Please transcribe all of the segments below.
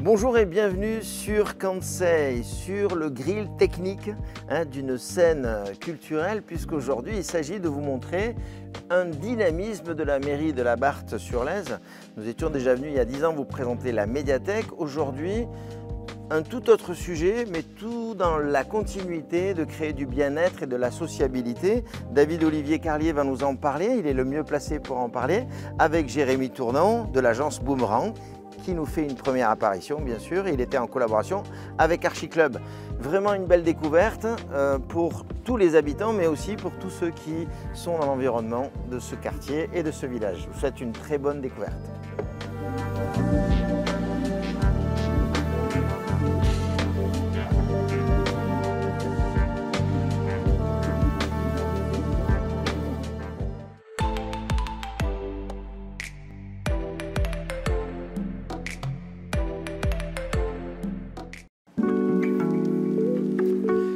Bonjour et bienvenue sur Kansei, sur le grill technique d'une scène culturelle, puisqu'aujourd'hui il s'agit de vous montrer un dynamisme de la mairie de la Barthe-sur-Lèze. Nous étions déjà venus il y a 10 ans vous présenter la médiathèque. Aujourd'hui, un tout autre sujet, mais tout dans la continuité de créer du bien-être et de la sociabilité. David-Olivier Carlier va nous en parler, il est le mieux placé pour en parler, avec Jérémy Tournon de l'agence Boomerang, qui nous fait une première apparition, bien sûr. Il était en collaboration avec Archi Club. Vraiment une belle découverte pour tous les habitants, mais aussi pour tous ceux qui sont dans l'environnement de ce quartier et de ce village. Je vous souhaite une très bonne découverte.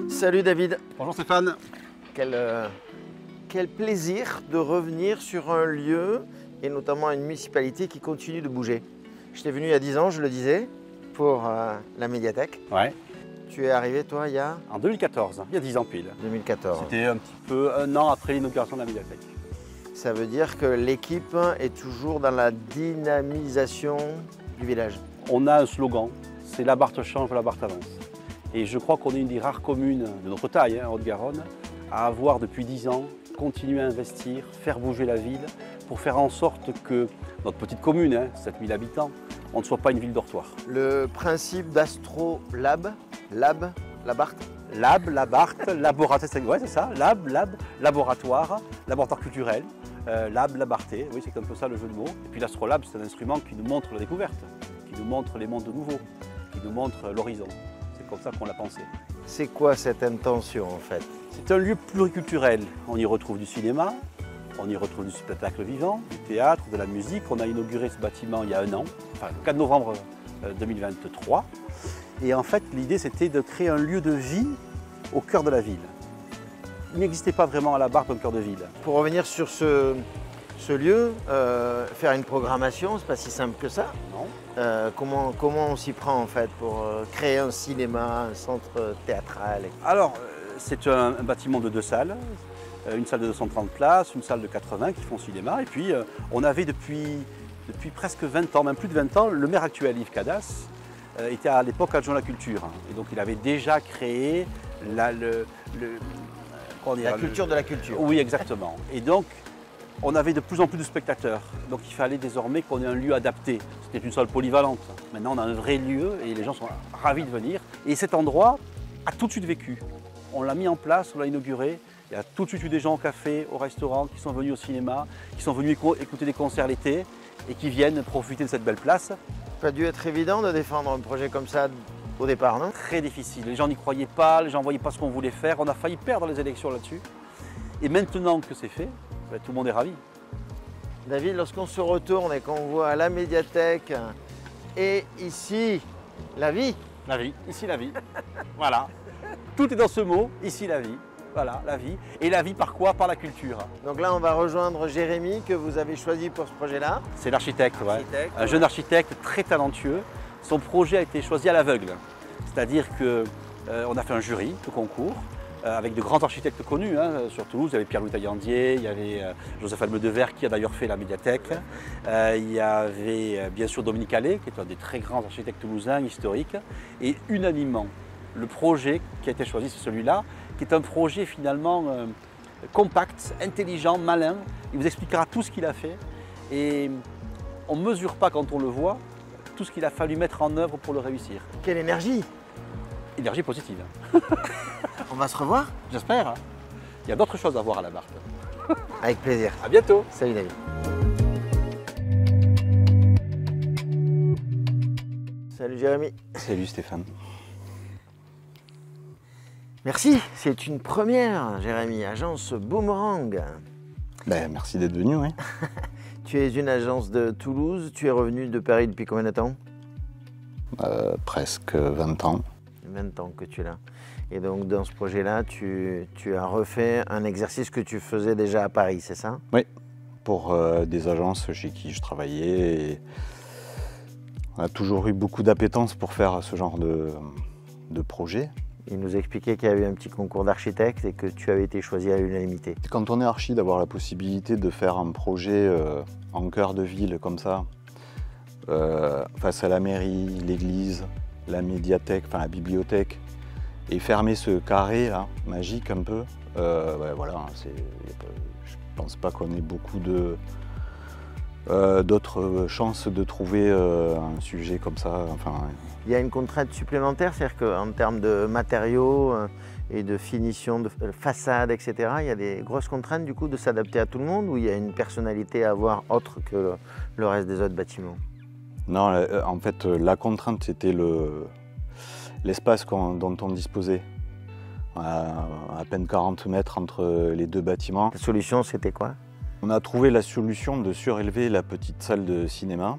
Salut David. Bonjour Stéphane. Quel plaisir de revenir sur un lieu et notamment une municipalité qui continue de bouger. J'étais venu il y a 10 ans, je le disais, pour la médiathèque. Ouais. Tu es arrivé toi il y a En 2014, il y a 10 ans pile. 2014. C'était un petit peu un an après l'inauguration de la médiathèque. Ça veut dire que l'équipe est toujours dans la dynamisation du village. On a un slogan, c'est la Barthe change, la Barthe avance. Et je crois qu'on est une des rares communes de notre taille, en Haute-Garonne, à avoir depuis 10 ans continué à investir, faire bouger la ville, pour faire en sorte que notre petite commune, 7000 habitants, on ne soit pas une ville dortoir. Le principe d'Astro-Lab, la Barthe. Lab, la Barthe, laboratoire, ouais, c'est ça, lab, laboratoire culturel, lab, la Barthé, oui c'est un peu ça le jeu de mots. Et puis l'Astrolab, c'est un instrument qui nous montre la découverte, qui nous montre les mondes nouveaux, qui nous montre l'horizon. C'est comme ça qu'on l'a pensé. C'est quoi cette intention en fait? C'est un lieu pluriculturel. On y retrouve du cinéma, on y retrouve du spectacle vivant, du théâtre, de la musique. On a inauguré ce bâtiment il y a un an, enfin le 4 novembre 2023. Et en fait, l'idée c'était de créer un lieu de vie au cœur de la ville. Il n'existait pas vraiment à la Barthe un cœur de ville. Pour revenir sur ce lieu, faire une programmation, c'est pas si simple que ça. Non. Comment on s'y prend en fait pour créer un cinéma, un centre théâtral? Alors, c'est un bâtiment de 2 salles, une salle de 230 places, une salle de 80 qui font cinéma. Et puis, on avait depuis presque 20 ans, même plus de 20 ans, le maire actuel, Yves Cadas, était à l'époque adjoint à la culture. Et donc, il avait déjà créé la culture de la culture. Oui, exactement. Et donc, on avait de plus en plus de spectateurs, donc il fallait désormais qu'on ait un lieu adapté. C'était une salle polyvalente. Maintenant, on a un vrai lieu et les gens sont ravis de venir. Et cet endroit a tout de suite vécu. On l'a mis en place, on l'a inauguré. Il y a tout de suite eu des gens au café, au restaurant, qui sont venus au cinéma, qui sont venus écouter des concerts l'été et qui viennent profiter de cette belle place. Ça a dû être évident de défendre un projet comme ça au départ, non? Très difficile. Les gens n'y croyaient pas, les gens ne voyaient pas ce qu'on voulait faire. On a failli perdre les élections là-dessus. Et maintenant que c'est fait, tout le monde est ravi. David, lorsqu'on se retourne et qu'on voit la médiathèque et ici la vie. La vie, ici la vie. Voilà. Tout est dans ce mot, ici la vie. Voilà, la vie. Et la vie par quoi? Par la culture. Donc là, on va rejoindre Jérémy que vous avez choisi pour ce projet-là. C'est l'architecte, ouais. Un jeune architecte très talentueux. Son projet a été choisi à l'aveugle. C'est-à-dire qu'on a fait un jury de concours. Avec de grands architectes connus sur Toulouse. Il y avait Pierre-Louis Taillandier, il y avait Joseph Almedevers qui a d'ailleurs fait la médiathèque. Il y avait bien sûr Dominique Allais, qui est un des très grands architectes toulousains historiques. Et unanimement, le projet qui a été choisi, c'est celui-là, qui est un projet finalement compact, intelligent, malin. Il vous expliquera tout ce qu'il a fait. Et on ne mesure pas quand on le voit tout ce qu'il a fallu mettre en œuvre pour le réussir. Quelle énergie! Énergie positive. On va se revoir? J'espère. Il y a d'autres choses à voir à la Barthe. Avec plaisir. À bientôt. Salut David. Salut Jérémy. Salut Stéphane. Merci, c'est une première Jérémy, agence Boomerang. Merci d'être venu. Oui. Tu es une agence de Toulouse, tu es revenu de Paris depuis combien de temps? Presque 20 ans. 20 ans que tu es là. Et donc dans ce projet-là, tu as refait un exercice que tu faisais déjà à Paris, c'est ça? Oui, pour des agences chez qui je travaillais. Et On a toujours eu beaucoup d'appétence pour faire ce genre de projet. Il nous expliquait qu'il y avait un petit concours d'architectes et que tu avais été choisi à l'unanimité. Quand on est archi, d'avoir la possibilité de faire un projet en cœur de ville comme ça, face à la mairie, l'église, la médiathèque, enfin la bibliothèque, et fermer ce carré là, magique un peu, voilà, je pense pas qu'on ait beaucoup d'autres chances de trouver un sujet comme ça. Enfin, il y a une contrainte supplémentaire, c'est-à-dire qu'en termes de matériaux et de finition de façade, etc., il y a des grosses contraintes du coup de s'adapter à tout le monde, ou il y a une personnalité à avoir autre que le reste des autres bâtiments? Non, en fait, la contrainte, c'était l'espace dont on disposait. À peine 40 mètres entre les deux bâtiments. La solution, c'était quoi? On a trouvé la solution de surélever la petite salle de cinéma.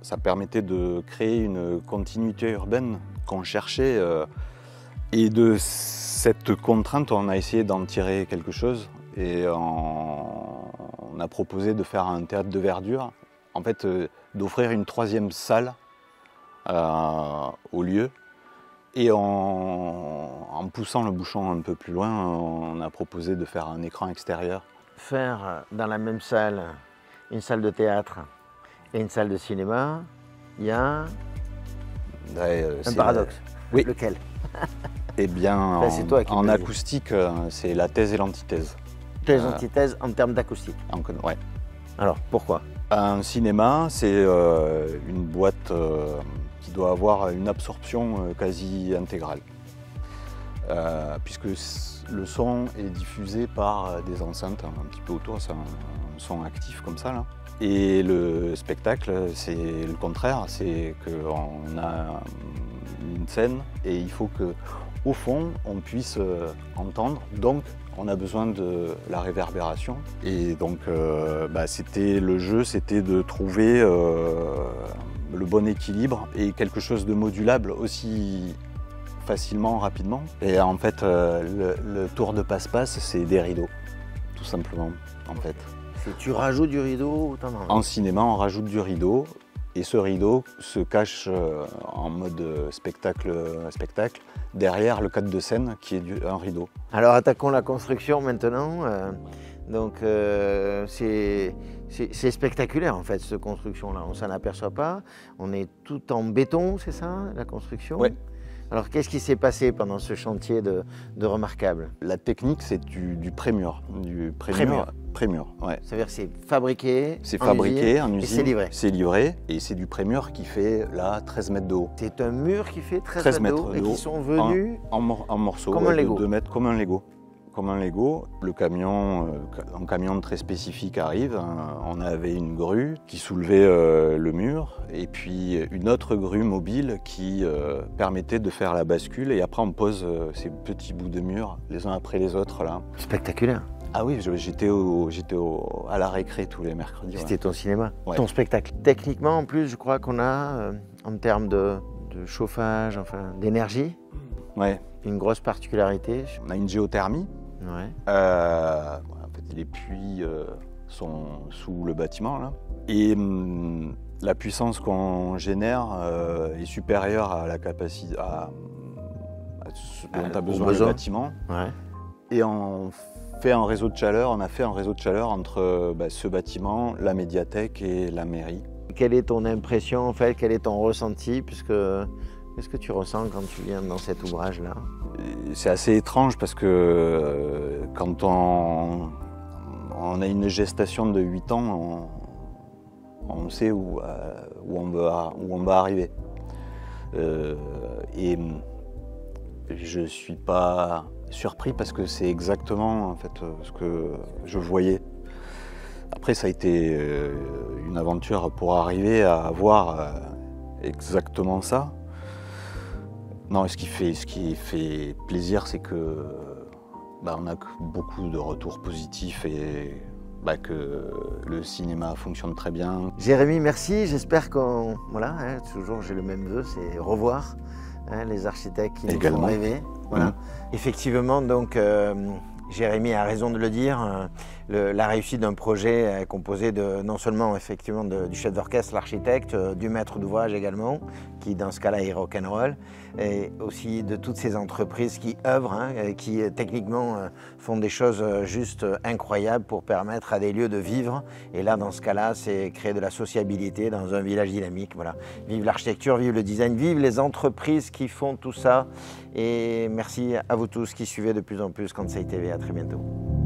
Ça permettait de créer une continuité urbaine qu'on cherchait. Et de cette contrainte, on a essayé d'en tirer quelque chose. Et on a proposé de faire un théâtre de verdure. En fait, d'offrir une troisième salle au lieu. Et en poussant le bouchon un peu plus loin, on a proposé de faire un écran extérieur. Faire dans la même salle une salle de théâtre et une salle de cinéma, il y a un paradoxe. Oui. Lequel? Eh bien, c'est toi qui en me dis. acoustique, c'est la thèse et l'antithèse. Thèse, antithèse en termes d'acoustique. Ouais. Alors, pourquoi? Un cinéma, c'est une boîte qui doit avoir une absorption quasi intégrale. Puisque le son est diffusé par des enceintes un petit peu autour, c'est un son actif comme ça là. Et le spectacle, c'est le contraire, c'est qu'on a une scène et il faut qu'au fond, on puisse entendre. Donc, on a besoin de la réverbération. Et donc, le jeu, c'était de trouver le bon équilibre et quelque chose de modulable aussi facilement, rapidement. Et en fait, le tour de passe-passe, c'est des rideaux, tout simplement, en fait. Tu rajoutes du rideau ou t'en enlèves? En cinéma, on rajoute du rideau. Et ce rideau se cache en mode spectacle derrière le cadre de scène qui est un rideau. Alors attaquons la construction maintenant. C'est spectaculaire en fait cette construction-là, on ne s'en aperçoit pas. On est tout en béton, c'est ça la construction? Oui. Alors qu'est-ce qui s'est passé pendant ce chantier de remarquable? La technique, c'est du prémur. Prémur, ouais. Ça veut dire que c'est fabriqué, en usine, et c'est livré. C'est livré et c'est du prémur qui fait là 13 mètres de haut. C'est un mur qui fait 13 mètres de haut et qui sont venus en morceaux comme un Lego. De 2 mètres, comme un Lego. Comme un Lego. Le camion, un camion très spécifique arrive. On avait une grue qui soulevait le mur et puis une autre grue mobile qui permettait de faire la bascule. Et après, on pose ces petits bouts de mur les uns après les autres là. Spectaculaire. Ah oui, j'étais à la récré tous les mercredis. C'était ton cinéma, ouais. Ton spectacle. Techniquement, en plus, je crois qu'on a, en termes de chauffage, enfin d'énergie, ouais. Une grosse particularité. On a une géothermie. Ouais. En fait, les puits sont sous le bâtiment là. Et la puissance qu'on génère est supérieure à la capacité à ce dont a besoin le bâtiment. Ouais. Et on a fait un réseau de chaleur entre ce bâtiment, la médiathèque et la mairie. Quelle est ton impression en fait? Quel est ton ressenti? Qu'est-ce que tu ressens quand tu viens dans cet ouvrage-là? C'est assez étrange parce que quand on a une gestation de 8 ans, on sait où on va arriver. Et je ne suis pas surpris parce que c'est exactement en fait, ce que je voyais. Après, ça a été une aventure pour arriver à avoir exactement ça. Non, ce qui fait plaisir, c'est que on a beaucoup de retours positifs et que le cinéma fonctionne très bien. Jérémy, merci. J'espère qu'on... Voilà, toujours j'ai le même vœu, c'est revoir les architectes qui nous font rêver. Voilà. Effectivement, donc, Jérémy a raison de le dire, la réussite d'un projet est composée non seulement effectivement du chef d'orchestre, l'architecte, du maître d'ouvrage également, qui dans ce cas-là est rock'n'roll, et aussi de toutes ces entreprises qui œuvrent, et qui techniquement font des choses juste incroyables pour permettre à des lieux de vivre. Et là, dans ce cas-là, c'est créer de la sociabilité dans un village dynamique. Voilà. Vive l'architecture, vive le design, vive les entreprises qui font tout ça. Et merci à vous tous qui suivez de plus en plus Kansai TV. À très bientôt.